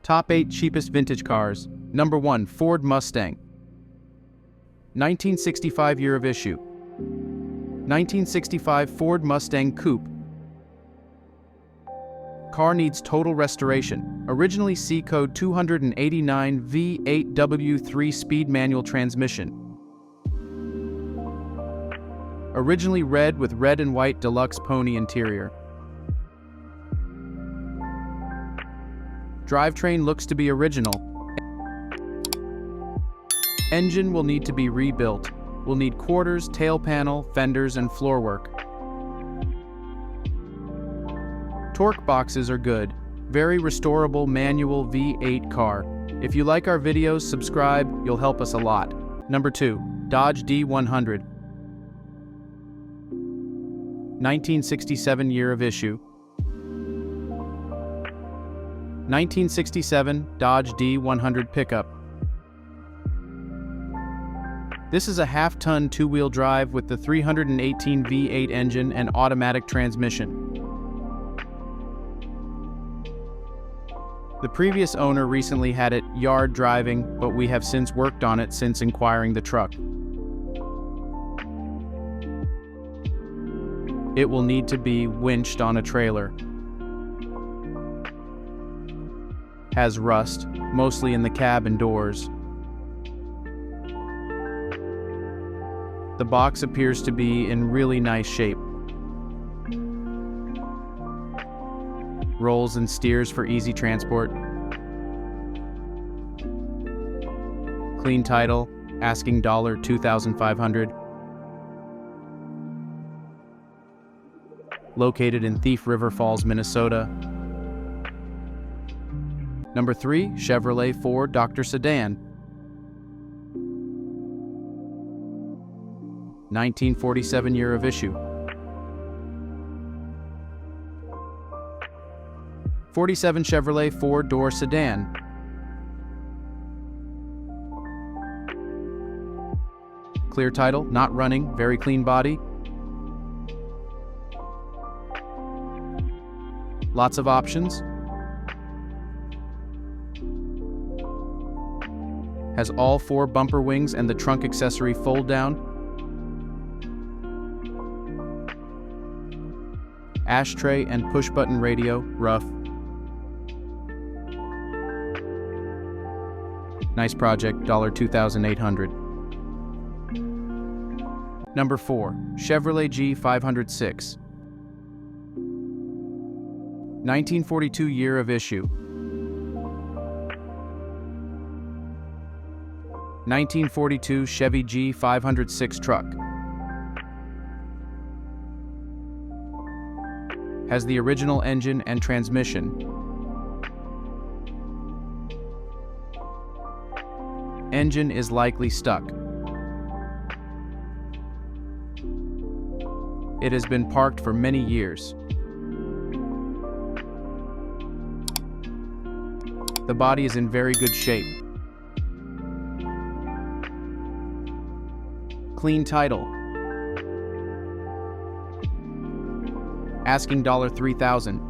Top 8 cheapest vintage cars. Number 1. Ford Mustang. 1965 year of issue. 1965 Ford Mustang Coupe. Car needs total restoration. Originally C code 289 V8W 3-speed manual transmission. Originally red with red and white deluxe pony interior. Drivetrain looks to be original. Engine will need to be rebuilt. Will need quarters, tail panel, fenders, and floor work. Torque boxes are good. Very restorable manual V8 car. If you like our videos, subscribe, you'll help us a lot. Number 2. Dodge D100. 1967 year of issue. 1967 Dodge D100 pickup. This is a half-ton two-wheel drive with the 318 V8 engine and automatic transmission. The previous owner recently had it yard driving, but we have since worked on it since inquiring the truck. It will need to be winched on a trailer. Has rust, mostly in the cab and doors. The box appears to be in really nice shape. Rolls and steers for easy transport. Clean title, asking $2,500. Located in Thief River Falls, Minnesota. Number 3, Chevrolet Ford Dr. Sedan. 1947 year of issue. 47 Chevrolet four-door sedan. Clear title, not running, very clean body. Lots of options. Has all 4 bumper wings and the trunk accessory fold down. Ashtray and push-button radio, rough. Nice project, $2,800. Number 4, Chevrolet G506. 1942 year of issue. 1942 Chevy G506 truck. Has the original engine and transmission. Engine is likely stuck. It has been parked for many years. The body is in very good shape. Clean title. Asking $3,000.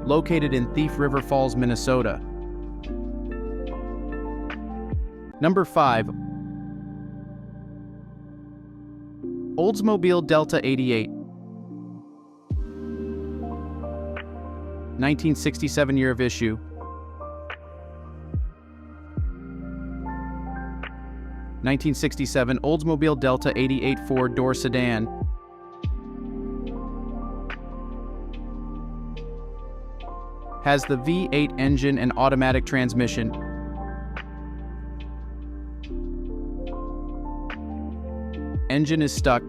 Located in Thief River Falls, Minnesota. Number 5. Oldsmobile Delta 88. 1967 year of issue. 1967 Oldsmobile Delta 88 four-door sedan. Has the V8 engine and automatic transmission. Engine is stuck.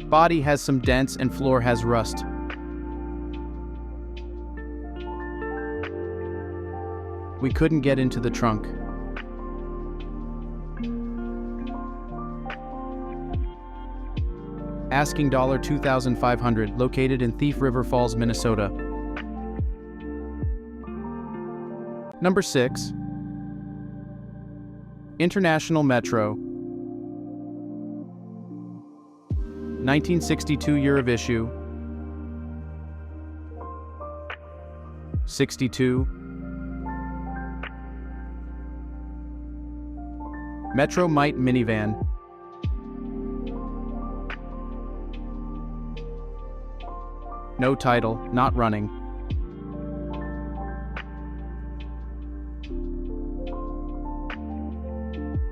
Body has some dents and floor has rust. We couldn't get into the trunk. Asking $2,500, located in Thief River Falls, Minnesota. Number 6. International Metro. 1962 year of issue. 62. Metro Mite minivan. No title, not running.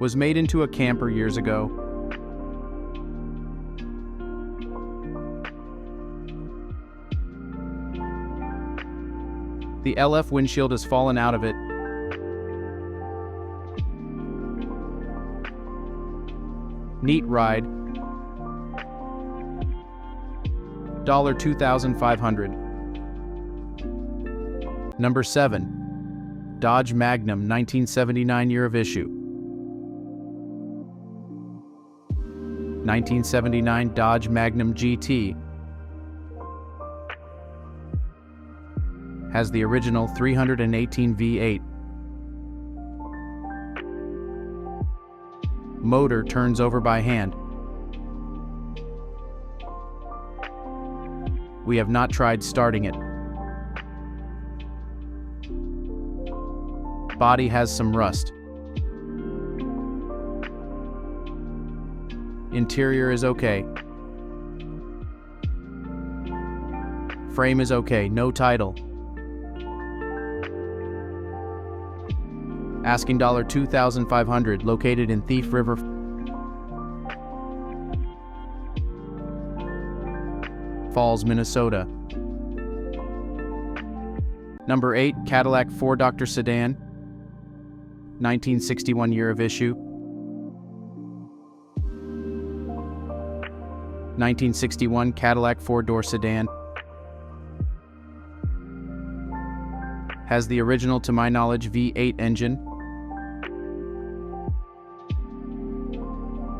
Was made into a camper years ago. The LF windshield has fallen out of it. Neat ride. $2,500. Number 7. Dodge Magnum 1979 year of issue. 1979 Dodge Magnum GT. Has the original 318 V8. Motor turns over by hand. We have not tried starting it. Body has some rust. Interior is okay. Frame is okay, no title. Asking $2,500, located in Thief River Falls, Minnesota. Number 8, Cadillac 4-Doctor Sedan. 1961 year of issue. 1961 Cadillac 4-door sedan. Has the original, to my knowledge, V8 engine.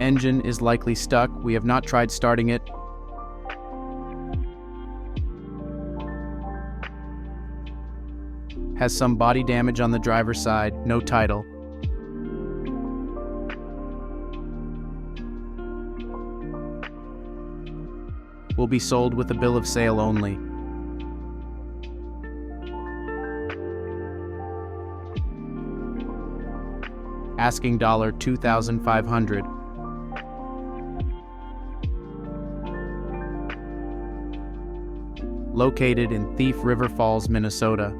Engine is likely stuck. We have not tried starting it. Has some body damage on the driver's side, no title. Will be sold with a bill of sale only. Asking $2,500. Located in Thief River Falls, Minnesota.